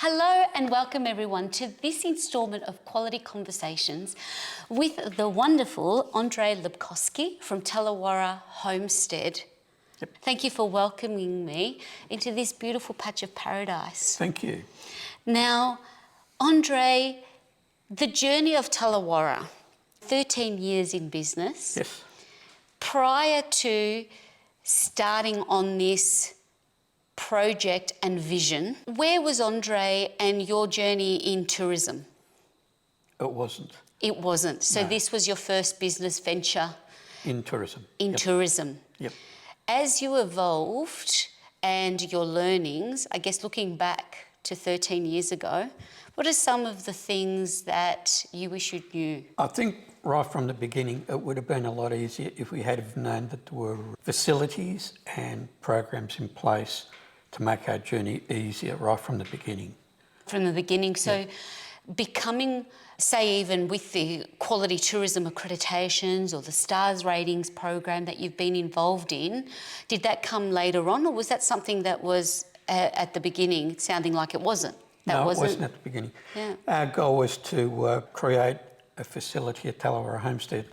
Hello and welcome everyone to this instalment of Quality Conversations with the wonderful Andrey Lebkowski from Tallawarra Homestead. Yep. Thank you for welcoming me into this beautiful patch of paradise. Thank you. Now, Andrey, the journey of Tallawarra, 13 years in business. Yes. Prior to starting on this project and vision, where was Andrey and your journey in tourism? It wasn't. It wasn't. So No. this was your first business venture In tourism. in Yep. tourism. Yep. As you evolved and your learnings, I guess looking back to 13 years ago, what are some of the things that you wish you knew? I think right from the beginning, it would have been a lot easier if we had have known that there were facilities and programs in place to make our journey easier right from the beginning. From the beginning. So becoming, say, even with the Quality Tourism Accreditations or the STARS ratings program that you've been involved in, did that come later on, or was that something that was at the beginning, sounding like it wasn't? It wasn't at the beginning. Yeah. Our goal was to create a facility at Tallawarra Homestead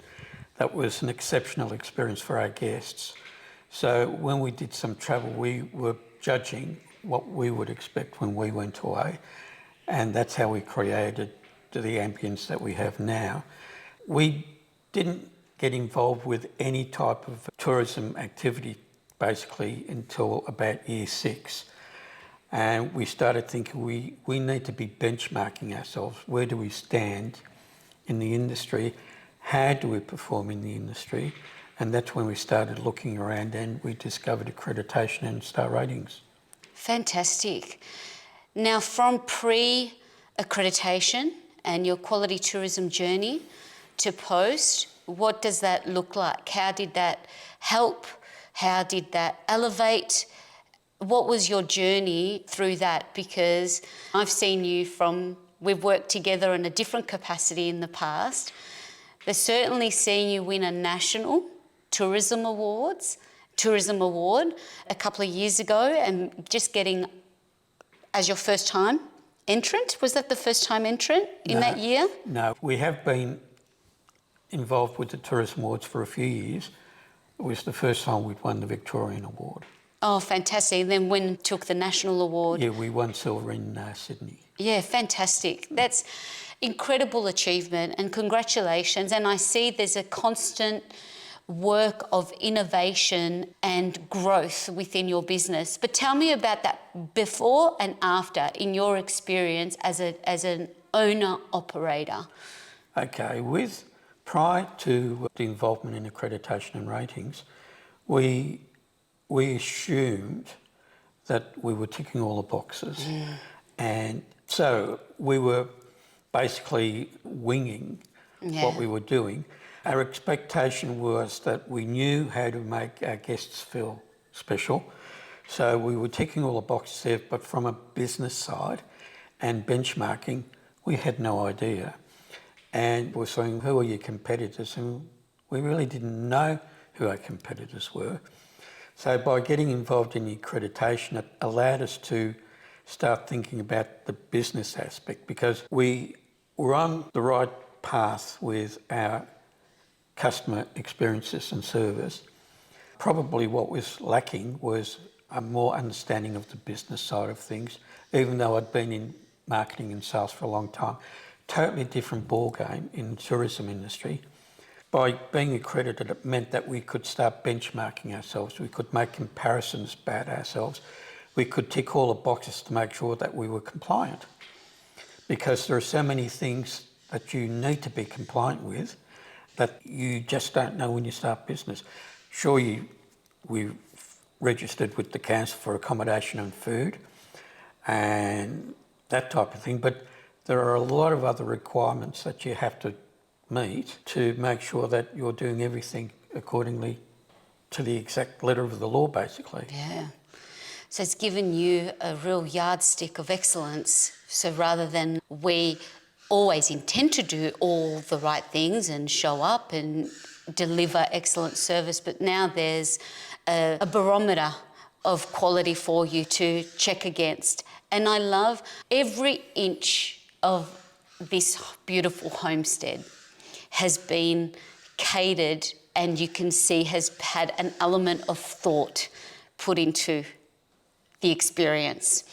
that was an exceptional experience for our guests. So when we did some travel, we were judging what we would expect when we went away, and that's how we created the ambience that we have now. We didn't get involved with any type of tourism activity basically until about year 6, and we started thinking we need to be benchmarking ourselves. Where do we stand in the industry? How do we perform in the industry? And that's when we started looking around and we discovered accreditation and star ratings. Fantastic. Now, from pre-accreditation and your quality tourism journey to post, what does that look like? How did that help? How did that elevate? What was your journey through that? Because I've seen you we've worked together in a different capacity in the past, but certainly seeing you win a national tourism award a couple of years ago, and just getting as your first time entrant. Was that the first time entrant in that year? No, we have been involved with the Tourism Awards for a few years. It was the first time we'd won the Victorian Award. Oh, fantastic. And then when took the national award? Yeah, we won silver in Sydney. Yeah, fantastic. That's incredible achievement and congratulations. And I see there's a constant work of innovation and growth within your business. But tell me about that before and after in your experience as an owner-operator. Okay, prior to the involvement in accreditation and ratings, we assumed that we were ticking all the boxes. And so we were basically winging what we were doing. Our expectation was that we knew how to make our guests feel special. So we were ticking all the boxes there, but from a business side and benchmarking, we had no idea. And we're saying, who are your competitors? And we really didn't know who our competitors were. So by getting involved in the accreditation, it allowed us to start thinking about the business aspect, because we were on the right path with our customer experiences and service. Probably what was lacking was a more understanding of the business side of things, even though I'd been in marketing and sales for a long time. Totally different ball game in the tourism industry. By being accredited, it meant that we could start benchmarking ourselves. We could make comparisons about ourselves. We could tick all the boxes to make sure that we were compliant, because there are so many things that you need to be compliant with that you just don't know when you start business. Sure, we've registered with the council for accommodation and food and that type of thing, but there are a lot of other requirements that you have to meet to make sure that you're doing everything accordingly to the exact letter of the law, basically. Yeah. So it's given you a real yardstick of excellence. So rather than we always intend to do all the right things and show up and deliver excellent service, but now there's a barometer of quality for you to check against And I love every inch of this beautiful homestead has been catered, and you can see has had an element of thought put into the experience.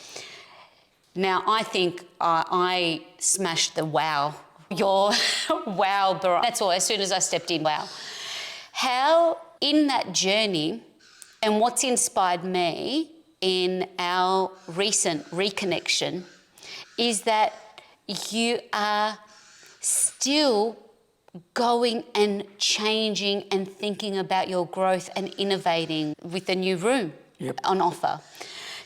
Now, I think I smashed the wow. Your wow, that's all, as soon as I stepped in, wow. How, in that journey, and what's inspired me in our recent reconnection is that you are still going and changing and thinking about your growth and innovating with a new room on offer.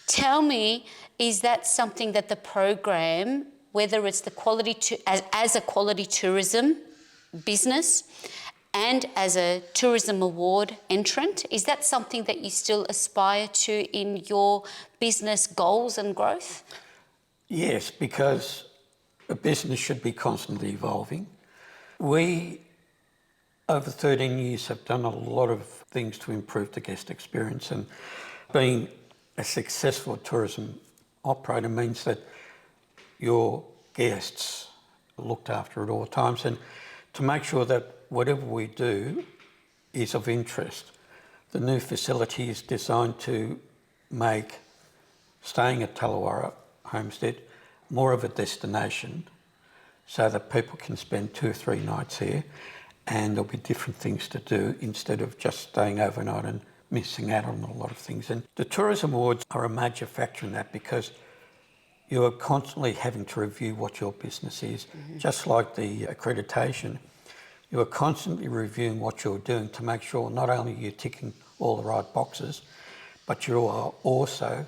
Tell me, is that something that the program, whether it's the as a quality tourism business and as a tourism award entrant, is that something that you still aspire to in your business goals and growth? Yes, because a business should be constantly evolving. We, over 13 years, have done a lot of things to improve the guest experience, and being a successful tourism operator means that your guests are looked after at all times, and to make sure that whatever we do is of interest. The new facility is designed to make staying at Tallawarra Homestead more of a destination, so that people can spend 2 or 3 nights here, and there'll be different things to do instead of just staying overnight and missing out on a lot of things. And the Tourism Awards are a major factor in that, because you are constantly having to review what your business is. Just like the accreditation, you are constantly reviewing what you're doing to make sure not only you're ticking all the right boxes, but you are also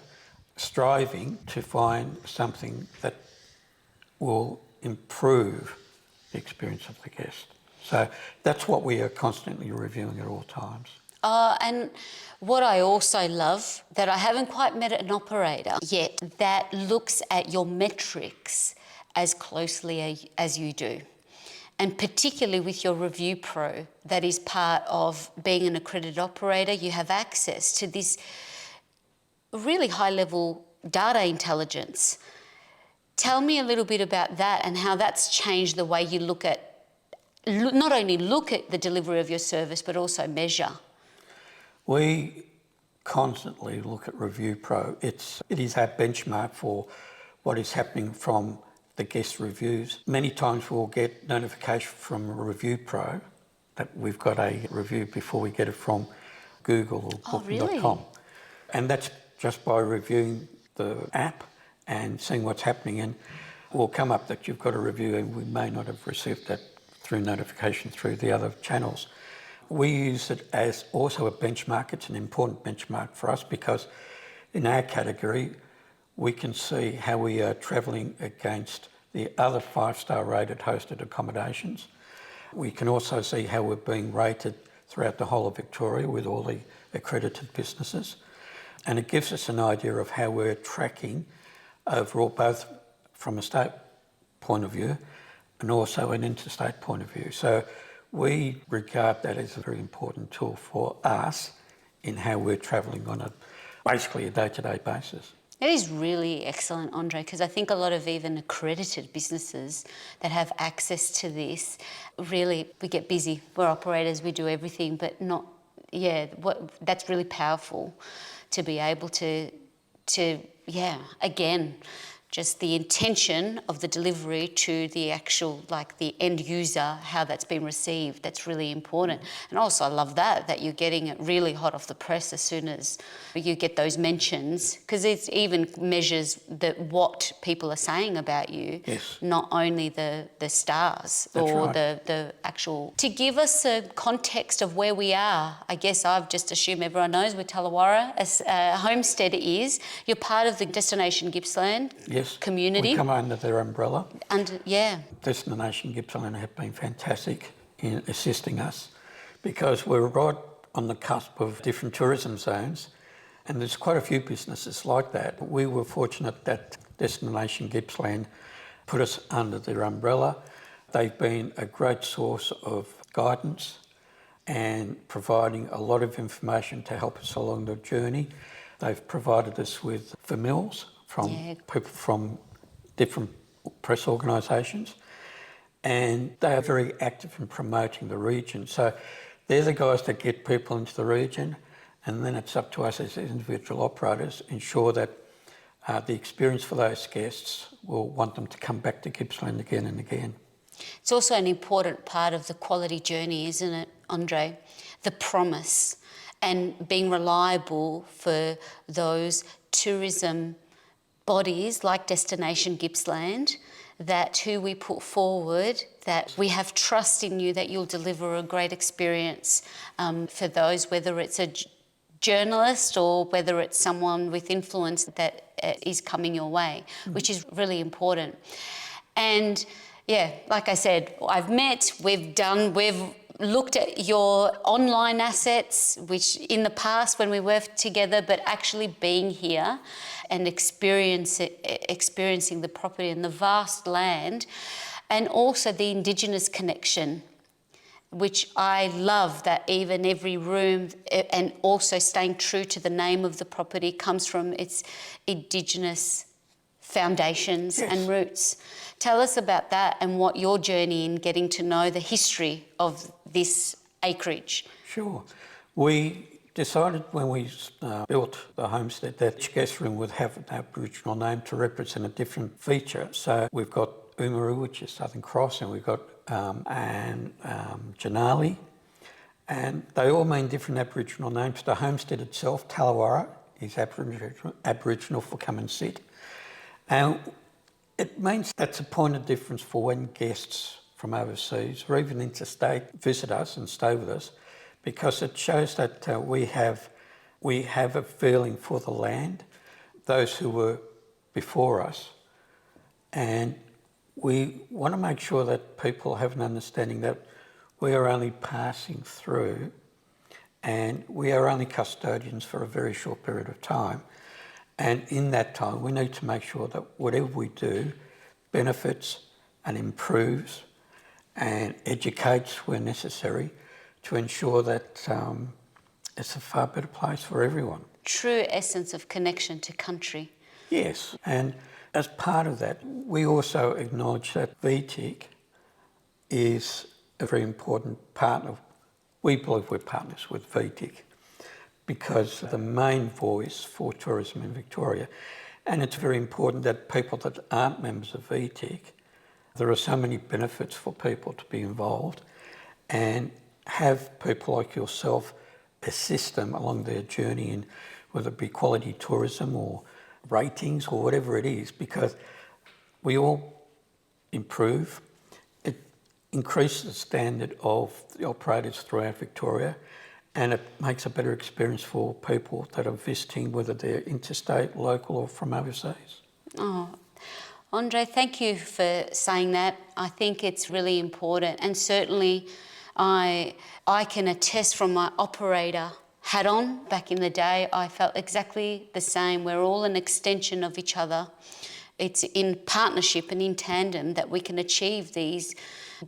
striving to find something that will improve the experience of the guest. So that's what we are constantly reviewing at all times. And what I also love, that I haven't quite met an operator yet that looks at your metrics as closely as you do. And particularly with your Review Pro, that is part of being an accredited operator, you have access to this really high-level data intelligence. Tell me a little bit about that and how that's changed the way you not only look at the delivery of your service, but also measure. We constantly look at Review Pro. It is our benchmark for what is happening from the guest reviews. Many times we'll get notification from Review Pro that we've got a review before we get it from Google or Booking.com. Really? And that's just by reviewing the app and seeing what's happening, and will come up that you've got a review, and we may not have received that through notification through the other channels. We use it as also a benchmark. It's an important benchmark for us, because in our category we can see how we are travelling against the other 5-star rated hosted accommodations. We can also see how we're being rated throughout the whole of Victoria with all the accredited businesses, and it gives us an idea of how we're tracking overall, both from a state point of view and also an interstate point of view. So we regard that as a very important tool for us in how we're travelling on basically a day-to-day basis. It is really excellent, Andrey, because I think a lot of even accredited businesses that have access to this, really, we get busy. We're operators, we do everything, but not, that's really powerful to be able to again, just the intention of the delivery to the actual, like the end user, how that's been received, that's really important. And also I love that you're getting it really hot off the press as soon as you get those mentions, because it even measures what people are saying about you, yes, not only the stars. That's or right. the actual. To give us a context of where we are, I guess I've just assumed everyone knows where Tallawarra Homestead is. You're part of the Destination Gippsland. Yes. Community. We come under their umbrella. Yeah. Destination Gippsland have been fantastic in assisting us, because we're right on the cusp of different tourism zones, and there's quite a few businesses like that. We were fortunate that Destination Gippsland put us under their umbrella. They've been a great source of guidance and providing a lot of information to help us along the journey. They've provided us with for meals from Yeah. people from different press organisations, and they are very active in promoting the region. So they're the guys that get people into the region, and then it's up to us as individual operators to ensure that the experience for those guests will want them to come back to Gippsland again and again. It's also an important part of the quality journey, isn't it, Andrey? The promise and being reliable for those tourism bodies like Destination Gippsland, that who we put forward, that we have trust in you that you'll deliver a great experience for those, whether it's a journalist or whether it's someone with influence that is coming your way, which is really important. And yeah, like I said, we've looked at your online assets, which in the past when we worked together, but actually being here and experiencing the property and the vast land, and also the Indigenous connection, which I love, that even every room, and also staying true to the name of the property, comes from its Indigenous foundations and roots. Tell us about that and what your journey in getting to know the history of this acreage. Sure. We decided when we built the homestead that each guest room would have an Aboriginal name to represent a different feature. So we've got Umaru, which is Southern Cross, and we've got Janali, and they all mean different Aboriginal names. The homestead itself, Tallawarra, is Aboriginal for come and sit. And it means that's a point of difference for when guests from overseas or even interstate visit us and stay with us, because it shows that we have a feeling for the land, those who were before us, and we want to make sure that people have an understanding that we are only passing through and we are only custodians for a very short period of time. And in that time, we need to make sure that whatever we do benefits and improves and educates where necessary to ensure that it's a far better place for everyone. True essence of connection to country. Yes, and as part of that, we also acknowledge that VTIC is a very important partner. We believe we're partners with VTIC because the main voice for tourism in Victoria. And it's very important that people that aren't members of VTIC, there are so many benefits for people to be involved, and have people like yourself assist them along their journey in whether it be quality tourism or ratings or whatever it is, because we all improve. It increases the standard of the operators throughout Victoria, and it makes a better experience for people that are visiting, whether they're interstate, local or from overseas. Oh, Andrey, thank you for saying that. I think it's really important, and certainly I can attest from my operator hat on back in the day. I felt exactly the same. We're all an extension of each other. It's in partnership and in tandem that we can achieve these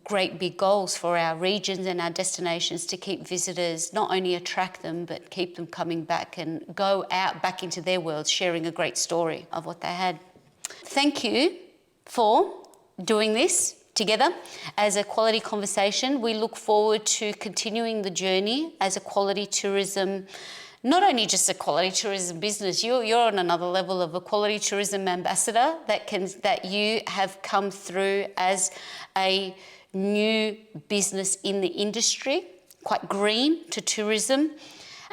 great big goals for our regions and our destinations, to keep visitors, not only attract them, but keep them coming back and go out back into their world, sharing a great story of what they had. Thank you for doing this together as a quality conversation. We look forward to continuing the journey as a quality tourism, not only just a quality tourism business. You're on another level of a quality tourism ambassador that you have come through as a new business in the industry, quite green to tourism.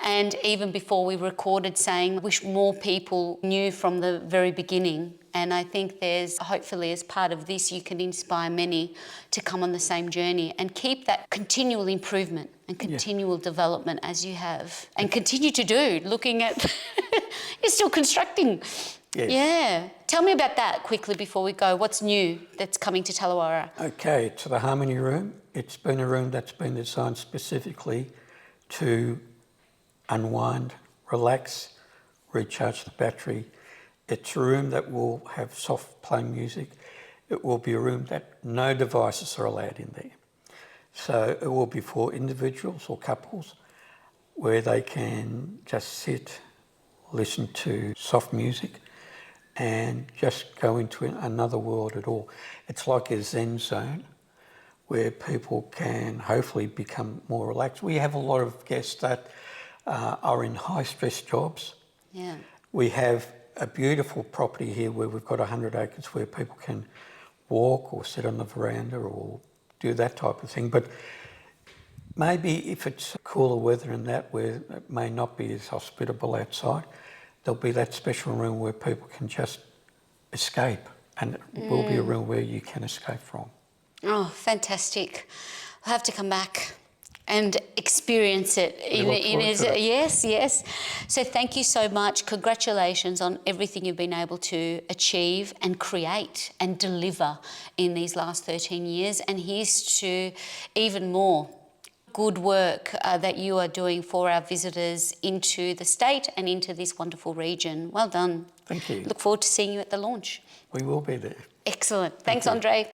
And even before we recorded, saying, wish more people knew from the very beginning. And I think there's, hopefully as part of this, you can inspire many to come on the same journey and keep that continual improvement and continual development as you have. And continue to do, looking at, you're still constructing. Yes. Yeah. Tell me about that quickly before we go. What's new that's coming to Tallawarra? Okay, to the Harmony Room. It's been a room that's been designed specifically to unwind, relax, recharge the battery. It's a room that will have soft playing music. It will be a room that no devices are allowed in there. So it will be for individuals or couples where they can just sit, listen to soft music, and just go into another world at all. It's like a Zen zone where people can hopefully become more relaxed. We have a lot of guests that are in high-stress jobs. Yeah. We have a beautiful property here where we've got 100 acres where people can walk or sit on the veranda or do that type of thing. But maybe if it's cooler weather and that, where it may not be as hospitable outside, there'll be that special room where people can just escape, and it will be a room where you can escape from. Oh, fantastic. I'll have to come back and experience it. Yes. So thank you so much. Congratulations on everything you've been able to achieve and create and deliver in these last 13 years. And here's to even more good work that you are doing for our visitors into the state and into this wonderful region. Well done. Thank you. Look forward to seeing you at the launch. We will be there. Excellent. Thanks, you. Andrey.